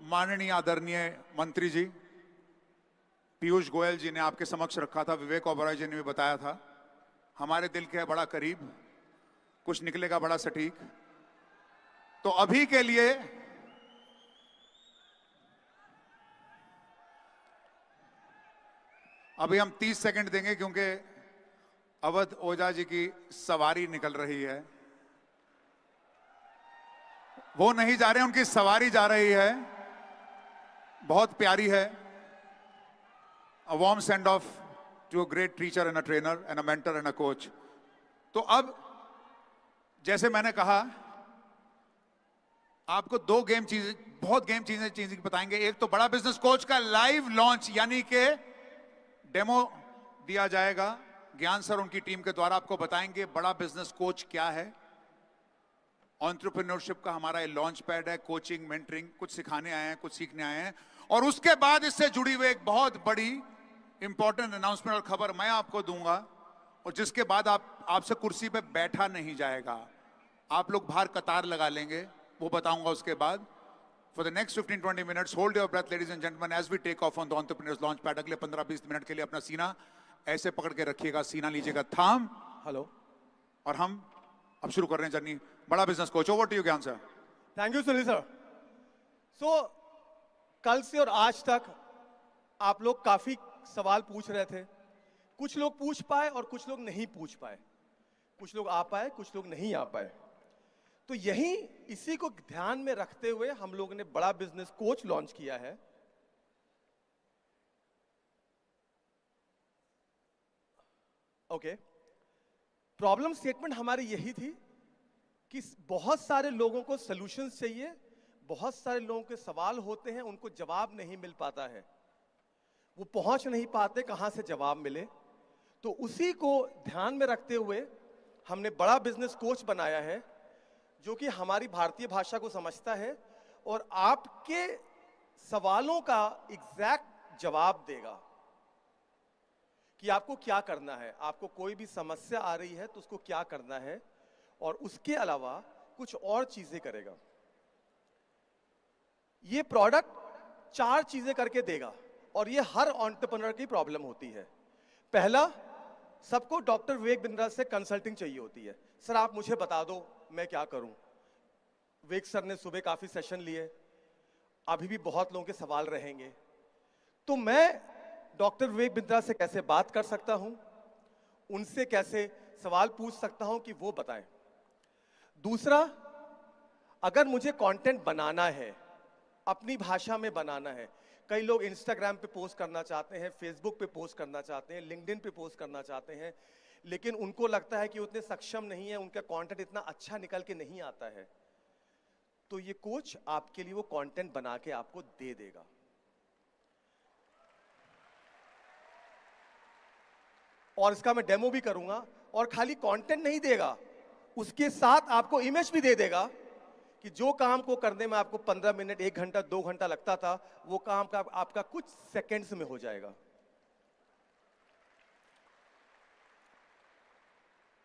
माननीय आदरणीय मंत्री जी, पीयूष गोयल जी ने आपके समक्ष रखा था, विवेक ओबरॉय जी ने भी बताया था, हमारे दिल के बड़ा करीब, कुछ निकलेगा बड़ा सटीक। तो अभी के लिए अभी हम 30 सेकंड देंगे क्योंकि अवध ओझा जी की सवारी निकल रही है। वो नहीं जा रहे, उनकी सवारी जा रही है, बहुत प्यारी है। A warm send off to a great teacher and a trainer and a mentor and a coach. तो अब जैसे मैंने कहा, आपको दो बहुत गेम चीजें बताएंगे। एक तो बड़ा बिजनेस कोच का लाइव लॉन्च, यानी कि डेमो दिया जाएगा। ज्ञान सर उनकी टीम के द्वारा आपको बताएंगे बड़ा बिजनेस कोच क्या है। एंटरप्रेन्योरशिप का हमारा ये लॉन्च पैड है, कोचिंग, मेंटरिंग, कुछ सिखाने आए हैं, कुछ सीखने आए हैं। और उसके बाद इससे जुड़ी हुई एक बहुत बड़ी इंपॉर्टेंट अनाउंसमेंट और खबर मैं आपको दूंगा, और जिसके बाद आपसे कुर्सी पे बैठा नहीं जाएगा, आप लोग बाहर कतार लगा लेंगे, वो बताऊंगा उसके बाद। For the next 15-20 minutes hold your breath ladies and gentleman as we take off on the entrepreneurs launch pad. अगले 15-20 मिनट के लिए अपना सीना ऐसे पकड़ के रखिएगा, सीना लीजिएगा थाम। हेलो, और हम अब शुरू कर रहे हैं जर्नी बड़ा business coach. Over to you Gyan sir. Thank you Sunil sir. So कल से और आज तक आप लोग काफी सवाल पूछ रहे थे। कुछ लोग पूछ पाए और कुछ लोग नहीं पूछ पाए, कुछ लोग आ पाए, कुछ लोग नहीं आ पाए। तो यही इसी को ध्यान में रखते हुए हम लोग ने बड़ा बिजनेस कोच लॉन्च किया है। ओके, प्रॉब्लम स्टेटमेंट हमारी यही थी कि बहुत सारे लोगों को सॉल्यूशंस चाहिए, बहुत सारे लोगों के सवाल होते हैं, उनको जवाब नहीं मिल पाता है, वो पहुंच नहीं पाते कहां से जवाब मिले। तो उसी को ध्यान में रखते हुए हमने बड़ा बिजनेस कोच बनाया है, जो कि हमारी भारतीय भाषा को समझता है और आपके सवालों का एग्जैक्ट जवाब देगा कि आपको क्या करना है। आपको कोई भी समस्या आ रही है तो उसको क्या करना है, और उसके अलावा कुछ और चीजें करेगा। ये प्रोडक्ट 4 चीजें करके देगा, और ये हर एंटरप्रेन्योर की प्रॉब्लम होती है। पहला, सबको डॉक्टर विवेक बिंद्रा से कंसल्टिंग चाहिए होती है। सर आप मुझे बता दो मैं क्या करूं। विवेक सर ने सुबह काफी सेशन लिए, अभी भी बहुत लोगों के सवाल रहेंगे, तो मैं डॉक्टर विवेक बिंद्रा से कैसे बात कर सकता हूं, उनसे कैसे सवाल पूछ सकता हूं कि वो बताएं। दूसरा, अगर मुझे कंटेंट बनाना है, अपनी भाषा में बनाना है, कई लोग इंस्टाग्राम पे पोस्ट करना चाहते हैं, फेसबुक पे पोस्ट करना चाहते हैं, लिंक्डइन पे पोस्ट करना चाहते हैं, लेकिन उनको लगता है कि उतने सक्षम नहीं है, उनका कंटेंट इतना अच्छा निकल के नहीं आता है, तो ये कोच आपके लिए वो कंटेंट बना के आपको दे देगा। और इसका मैं डेमो भी करूंगा। और खाली कंटेंट नहीं देगा, उसके साथ आपको इमेज भी दे देगा कि जो काम को करने में आपको 15 मिनट, 1 घंटा, 2 घंटा लगता था, वो काम का आपका कुछ सेकंड्स में हो जाएगा।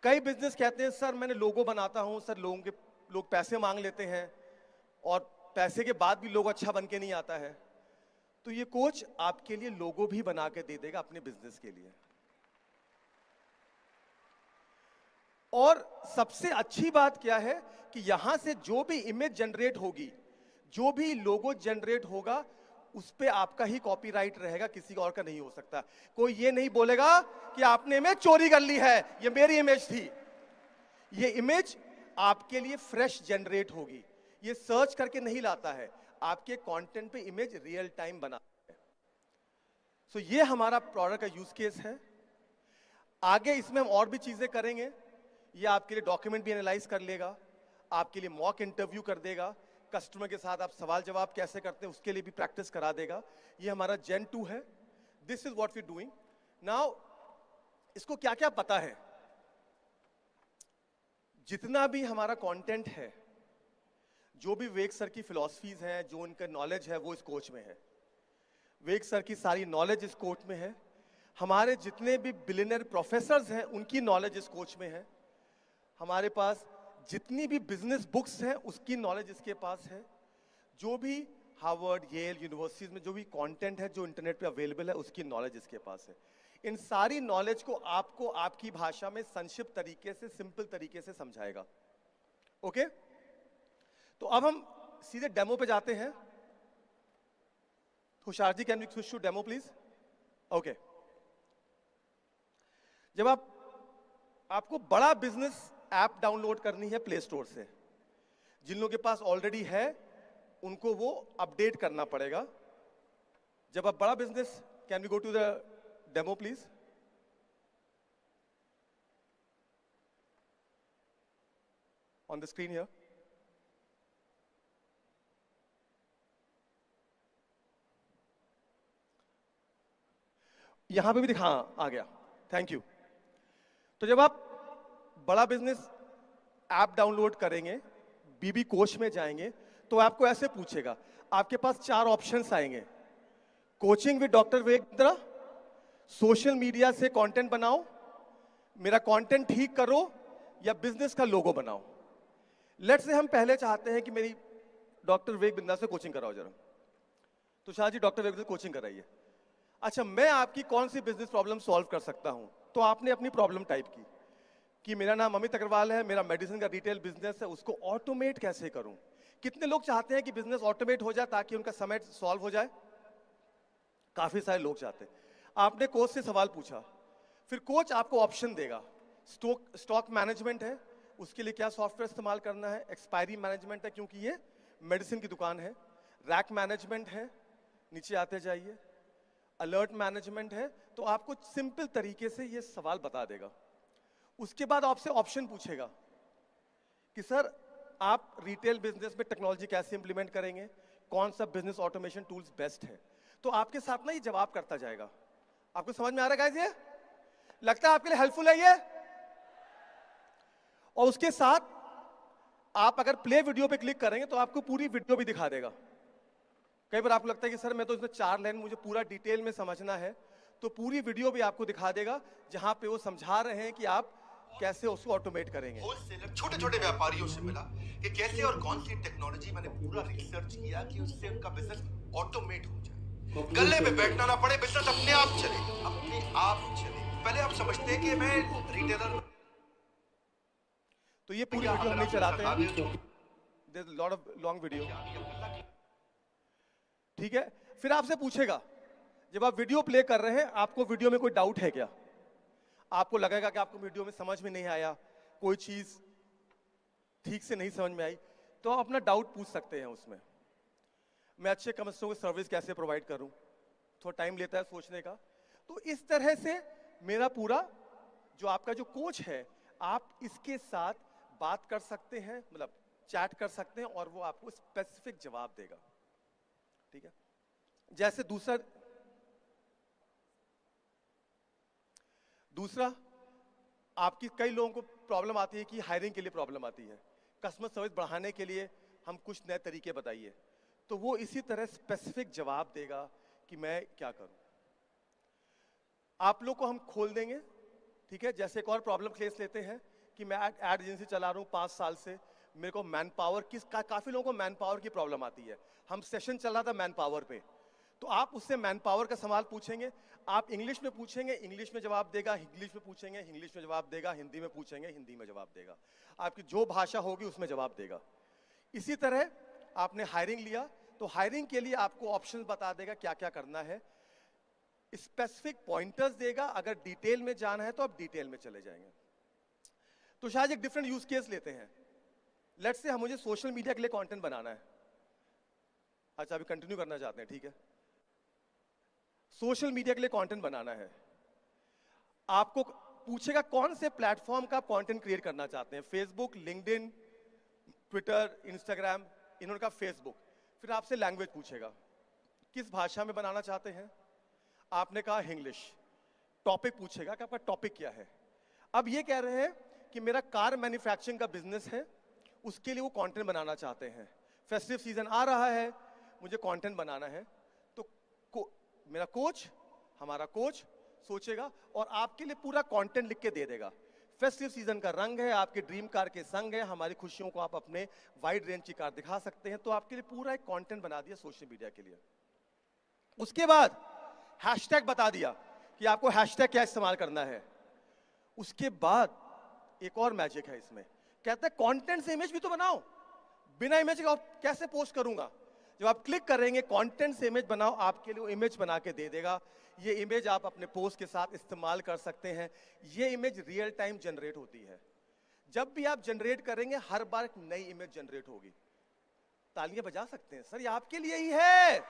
कई बिजनेस कहते हैं सर मैंने लोगो बनाता हूं, सर लोग पैसे मांग लेते हैं, और पैसे के बाद भी लोगो अच्छा बन के नहीं आता है। तो ये कोच आपके लिए लोगो भी बना के दे देगा अपने बिजनेस के लिए। और सबसे अच्छी बात क्या है कि यहां से जो भी इमेज जनरेट होगी, जो भी लोगो जनरेट होगा, उस पे आपका ही कॉपीराइट रहेगा, किसी और का नहीं हो सकता। कोई ये नहीं बोलेगा कि आपने इमेज चोरी कर ली है, ये मेरी इमेज थी। ये इमेज आपके लिए फ्रेश जनरेट होगी, ये सर्च करके नहीं लाता है, आपके कंटेंट पे इमेज रियल टाइम बनाता है। सो ये हमारा प्रोडक्ट का यूज केस है। आगे इसमें हम और भी चीजें करेंगे। ये आपके लिए डॉक्यूमेंट भी एनालाइज कर लेगा, आपके लिए मॉक इंटरव्यू कर देगा, कस्टमर के साथ आप सवाल जवाब कैसे करते हैं उसके लिए भी प्रैक्टिस करा देगा। ये हमारा Gen 2 है। This is what we doing now. इसको क्या क्या पता है, जितना भी हमारा कंटेंट है, जो भी विवेक सर की फिलॉसफीज हैं, जो उनका नॉलेज है, वो इस कोच में है। विवेक सर की सारी नॉलेज इस कोच में है। हमारे जितने भी बिलियनर प्रोफेसर्स हैं, उनकी नॉलेज इस कोच में है। हमारे पास जितनी भी बिजनेस बुक्स हैं, उसकी नॉलेज इसके पास है। जो भी हार्वर्ड, येल यूनिवर्सिटीज में जो भी कंटेंट है जो इंटरनेट पे अवेलेबल है उसकी नॉलेज इसके पास है। इन सारी नॉलेज को आपको आपकी भाषा में संक्षिप्त तरीके से, सिंपल तरीके से समझाएगा। ओके, तो अब हम सीधे डेमो पे जाते हैं। Hushar ji, can we switch to demo please? Okay, जब आपको बड़ा बिजनेस ऐप डाउनलोड करनी है प्ले स्टोर से, जिन लोगों के पास ऑलरेडी है उनको वो अपडेट करना पड़ेगा। जब आप बड़ा business, can we go to the demo please? On the screen here. यहां पे भी दिखा, आ गया, थैंक यू। तो जब आप बड़ा बिजनेस ऐप डाउनलोड करेंगे, बीबी कोच में जाएंगे, तो आपको ऐसे पूछेगा, आपके पास 4 ऑप्शंस आएंगे। Coaching with doctor Vivek Bindra, social media से कंटेंट बनाओ, मेरा कंटेंट ठीक करो, या बिजनेस का लोगो बनाओ। लेट्स से हम पहले चाहते हैं कि मेरी डॉक्टर विवेक बिंद्रा से कोचिंग कराओ जरा। तो शाह जी डॉक्टर विवेक से कोचिंग कराइए। अच्छा, मैं आपकी कौन सी बिजनेस प्रॉब्लम सॉल्व कर सकता हूं? तो आपने अपनी प्रॉब्लम टाइप की कि मेरा नाम अमित अग्रवाल है, मेरा मेडिसिन का रिटेल बिजनेस है, उसको ऑटोमेट कैसे करूं? कितने लोग चाहते हैं कि बिजनेस ऑटोमेट हो जाए ताकि उनका समय सॉल्व हो जाए? काफी सारे लोग चाहते हैं। आपने कोच से सवाल पूछा, फिर कोच आपको ऑप्शन देगा। स्टॉक मैनेजमेंट है, उसके लिए क्या सॉफ्टवेयर इस्तेमाल करना है? एक्सपायरी मैनेजमेंट है क्योंकि ये मेडिसिन की दुकान है। रैक मैनेजमेंट है, नीचे आते जाइए। अलर्ट मैनेजमेंट है, तो आपको सिंपल तरीके से ये सवाल बता देगा। उसके बाद आपसे ऑप्शन पूछेगा कि सर आप रिटेल बिजनेस में टेक्नोलॉजी कैसे इंप्लीमेंट करेंगे, कौन सा बिजनेस ऑटोमेशन टूल्स बेस्ट है। तो आपके साथ ना ये जवाब करता जाएगा। आपको समझ में आ रहा है गाइस? ये लगता है आपके लिए हेल्पफुल है ये? और उसके साथ आप अगर प्ले वीडियो पे क्लिक करेंगे तो आपको पूरी वीडियो भी दिखा देगा। कई बार आपको लगता है कि सर मैं तो इसमें 4 लाइन मुझे पूरा डिटेल में समझना है, तो पूरी वीडियो भी आपको दिखा देगा जहां पे वो समझा रहे हैं कि आप कैसे उसको ऑटोमेट करेंगे। होलसेलर छोटे छोटे व्यापारियों से मिला कि कैसे और कौन सी टेक्नोलॉजी, मैंने पूरा रिसर्च किया कि उससे उनका बिजनेस ऑटोमेट हो जाए, गले में बैठना ना पड़े, बिजनेस अपने आप चले, अपने आप चले। पहले आप समझते हैं कि मैं रिटेलर, तो ये पूरी वीडियो हम नहीं चलाते हैं, there is lot of long video. ठीक है, फिर आपसे पूछेगा, जब आप वीडियो प्ले कर रहे हैं आपको वीडियो में कोई डाउट है क्या? आपको लगेगा कि आपको वीडियो में समझ में नहीं आया, कोई चीज ठीक से नहीं समझ में आई, तो आप अपना डाउट पूछ सकते हैं उसमें। मैं अच्छे कस्टमर को सर्विस कैसे प्रोवाइड करूं, थोड़ा टाइम लेता है सोचने का। तो इस तरह से मेरा पूरा जो आपका जो कोच है, आप इसके साथ बात कर सकते हैं, मतलब चैट कर सकते हैं, और वो आपको स्पेसिफिक जवाब देगा। ठीक है, जैसे दूसरा आपकी कई लोगों को प्रॉब्लम आती है कि हायरिंग के लिए प्रॉब्लम आती है, कस्टमर सर्विस बढ़ाने के लिए हम कुछ नए तरीके बताइए, तो वो इसी तरह स्पेसिफिक जवाब देगा कि मैं क्या करूं। आप लोग को हम खोल देंगे। ठीक है, जैसे एक और प्रॉब्लम केस लेते हैं कि मैं एड एजेंसी चला रहा हूं 5 साल से, मेरे को मैन पावर काफी लोगों को मैन पावर की प्रॉब्लम आती है। हम सेशन चल रहा था मैन पावर पे, तो आप उससे मैन पावर का सवाल पूछेंगे, आप इंग्लिश में पूछेंगे, इंग्लिश में जवाब देगा, इंग्लिश में पूछेंगे, इंग्लिश में जवाब देगा, हिंदी में पूछेंगे, हिंदी में जवाब देगा, आपकी जो भाषा होगी उसमें जवाब देगा। इसी तरह आपने हायरिंग लिया, तो हायरिंग के लिए आपको ऑप्शन बता देगा क्या क्या करना है, स्पेसिफिक पॉइंटर्स देगा, अगर डिटेल में जाना है तो आप डिटेल में चले जाएंगे। तो शायद एक डिफरेंट यूज केस लेते हैं। लेट्स से हम मुझे सोशल मीडिया के लिए कंटेंट बनाना है। अच्छा, अभी कंटिन्यू करना चाहते हैं, ठीक है। सोशल मीडिया के लिए कंटेंट बनाना है, आपको पूछेगा कौन से प्लेटफॉर्म का कंटेंट क्रिएट करना चाहते हैं, फेसबुक, लिंक्डइन, ट्विटर, इंस्टाग्राम। इन्होंने कहा फेसबुक। फिर आपसे लैंग्वेज पूछेगा, किस भाषा में बनाना चाहते हैं, आपने कहा इंग्लिश। टॉपिक पूछेगा कि आपका टॉपिक क्या है। अब ये कह रहे हैं कि मेरा कार मैन्युफैक्चरिंग का बिजनेस है, उसके लिए वो कंटेंट बनाना चाहते हैं, फेस्टिव सीजन आ रहा है, मुझे कंटेंट बनाना है। तो मेरा कोच, हमारा कोच सोचेगा और आपके लिए पूरा कंटेंट लिख के दे देगा। फेस्टिव सीजन का रंग है, आपके ड्रीम कार के संग है, हमारी खुशियों को आप अपने वाइड रेंज की कार दिखा सकते हैं। तो आपके लिए पूरा एक कंटेंट बना दिया सोशल मीडिया के लिए। उसके बाद हैशटैग बता दिया कि आपको हैशटैग क्या इस्तेमाल करना है। उसके बाद एक और मैजिक है इसमें, कहते हैं कंटेंट से इमेज भी तो बनाओ। बिना इमेज के आप कैसे पोस्ट करूंगा? जब आप क्लिक करेंगे कंटेंट से इमेज बनाओ, आपके लिए इमेज बना के दे देगा। ये इमेज आप अपने पोस्ट के साथ इस्तेमाल कर सकते हैं। ये इमेज रियल टाइम जनरेट होती है। जब भी आप जनरेट करेंगे हर बार एक नई इमेज जनरेट होगी। तालियां बजा सकते हैं सर, ये आपके लिए ही है।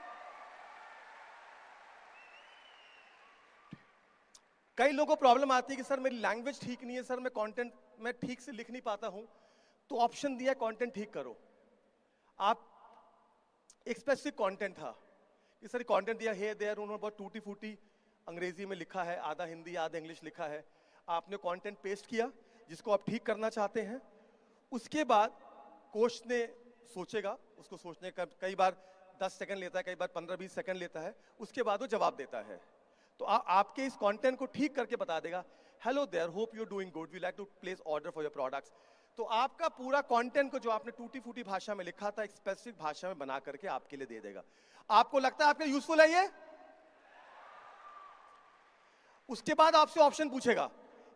कई लोगों को प्रॉब्लम आती है कि सर मेरी लैंग्वेज ठीक नहीं है, सर मैं कंटेंट मैं ठीक से लिख नहीं पाता हूं। तो ऑप्शन दिया कंटेंट ठीक करो। आप एक स्पेसिफिक कंटेंट था कि सर कंटेंट दिया है देयर, उन्होंने बहुत टूटी फूटी अंग्रेजी में लिखा है, आधा हिंदी आधा इंग्लिश लिखा है। आपने कंटेंट पेस्ट किया जिसको आप ठीक करना चाहते हैं। उसके बाद कोच ने सोचेगा, उसको सोचने का कई बार 10 सेकंड लेता है, कई बार 15-20 सेकंड लेता है। उसके बाद वो जवाब देता है। तो आपके इस कंटेंट को ठीक करके बता देगा, hello there, hope you are doing good, we like to place order for your products. तो आपका पूरा कंटेंट को जो आपने टूटी फूटी भाषा में लिखा था, एक स्पेसिफिक भाषा में बना करके आपके लिए दे देगा। आपको लगता है आपके यूजफुल है ये? उसके बाद आपसे ऑप्शन पूछेगा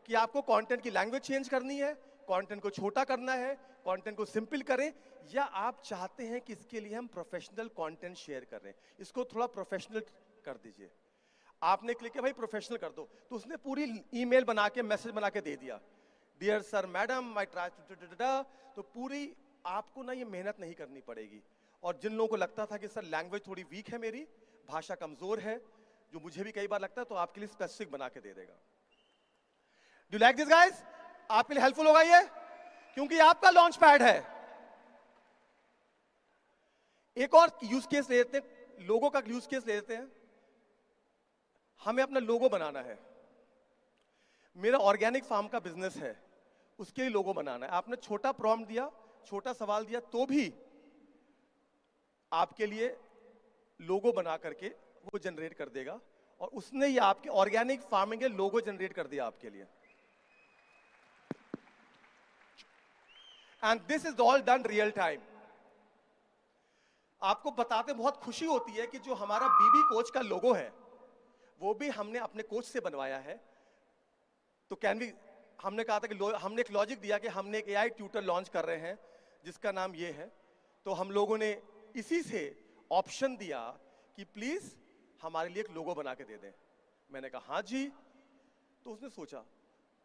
कि आपको कंटेंट की लैंग्वेज चेंज करनी है, कंटेंट को छोटा करना है, कंटेंट को सिंपल करें, या आप चाहते हैं कि इसके लिए हम प्रोफेशनल कंटेंट शेयर करें, इसको थोड़ा प्रोफेशनल कर दीजिए। आपने क्लिक किया भाई प्रोफेशनल कर दो, तो उसने पूरी ईमेल बना के मैसेज बना के दे दिया, dear sir madam I try to. तो पूरी आपको ना ये मेहनत नहीं करनी पड़ेगी। और जिन लोगों को लगता था कि सर लैंग्वेज थोड़ी वीक है मेरी, भाषा कमजोर है, जो मुझे भी कई बार लगता है, तो आपके लिए स्पेसिफिक बना के दे देगा। Do like this guys? आपके लिए हेल्पफुल होगा ये, क्योंकि आपका लॉन्च पैड है। एक और यूज केस ले लेते हैं, लोगो का यूज केस ले लेते हैं। हमें अपना लोगो बनाना है। मेरा ऑर्गेनिक फार्म का बिजनेस है, उसके लिए लोगो बनाना है। आपने छोटा प्रॉम्प्ट दिया, छोटा सवाल दिया, तो भी आपके लिए लोगो बना करके वो जनरेट कर देगा। और उसने ये आपके ऑर्गेनिक फार्मिंग के लोगो जनरेट कर दिया आपके लिए। And this is all done real time. आपको बताते बहुत खुशी होती है कि जो हमारा बीबी कोच का लोगो है, वो भी हमने अपने कोच से बनवाया है। तो कैन वी, हमने कहा था कि हमने एक लॉजिक दिया कि हमने एक एआई ट्यूटर लॉन्च कर रहे हैं जिसका नाम ये है। तो हम लोगों ने इसी से ऑप्शन दिया कि प्लीज हमारे लिए एक लोगो बना के दे दें। मैंने कहा हाँ जी। तो उसने सोचा,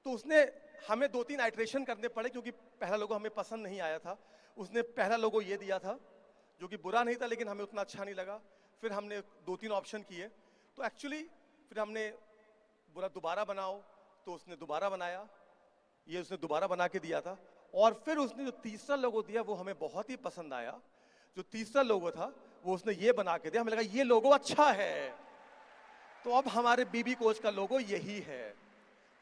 तो उसने हमें 2-3 आइट्रेशन करने पड़े, क्योंकि पहला लोगो हमें पसंद नहीं आया था। उसने पहला लोगो ये दिया था जो कि बुरा नहीं था, लेकिन हमें उतना अच्छा नहीं लगा। फिर हमने 2-3 ऑप्शन किए, तो एक्चुअली फिर हमने बोला दोबारा बनाओ, तो उसने दोबारा बनाया, ये उसने दोबारा बना के दिया था। और फिर उसने जो तीसरा लोगो दिया वो हमें बहुत ही पसंद आया। जो तीसरा लोगो था वो उसने ये बना के दिया, हमें लगा ये लोगो अच्छा है। तो अब हमारे बीबी कोच का लोगो यही है।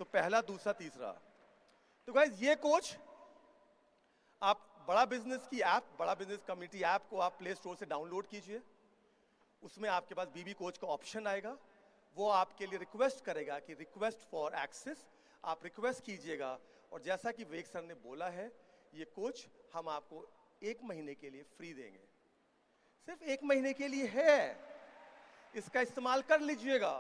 तो पहला, दूसरा, तीसरा। तो गाइस ये कोच, आप बड़ा बिजनेस की ऐप, बड़ा बिजनेस कम्युनिटी ऐप को आप प्ले स्टोर से डाउनलोड कीजिए। उसमें आपके पास बीबी कोच का ऑप्शन आएगा। वो आपके लिए रिक्वेस्ट करेगा कि रिक्वेस्ट फॉर एक्सेस, आप रिक्वेस्ट कीजिएगा। और जैसा कि विवेक सर ने बोला है, ये कोच हम आपको 1 महीने के लिए फ्री देंगे। सिर्फ 1 महीने के लिए है, इसका इस्तेमाल कर लीजिएगा।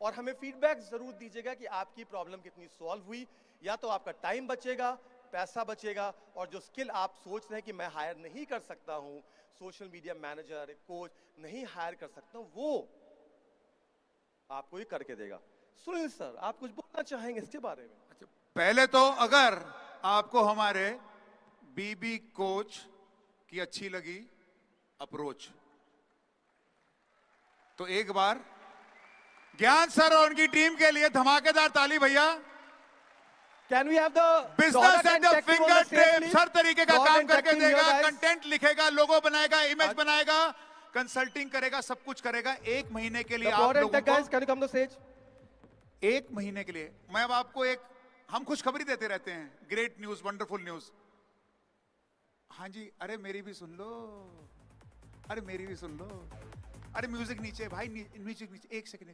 और हमें फीडबैक जरूर दीजिएगा कि आपकी प्रॉब्लम कितनी सॉल्व हुई। या तो आपका टाइम बचेगा, पैसा बचेगा, और जो स्किल आप सोच रहे हैं कि मैं हायर नहीं कर सकता हूं, सोशल मीडिया मैनेजर, कोच नहीं हायर कर सकता हूं, वो आपको ये करके देगा। सुनील सर, आप कुछ बोलना चाहेंगे इसके बारे में? अच्छा, पहले तो अगर आपको हमारे बीबी कोच की अच्छी लगी अप्रोच, तो एक बार ज्ञान सर और उनकी टीम के लिए धमाकेदार ताली भैया। Can we have the business at the finger tips, हर तरीके का काम करके देगा, guys. कंटेंट लिखेगा, लोगो बनाएगा, इमेज बनाएगा, कंसल्टिंग करेगा, सब कुछ करेगा 1 महीने के लिए। The आप Broad and लोगों Tech guys, can you come to the stage? 1 महीने के लिए मैं अब आपको हम खुशखबरी देते रहते हैं, ग्रेट न्यूज, वंडरफुल न्यूज। हाँ जी, अरे मेरी भी सुन लो, अरे मेरी भी सुन लो, अरे म्यूजिक नीचे भाई, म्यूजिक नीचे, एक सेकंड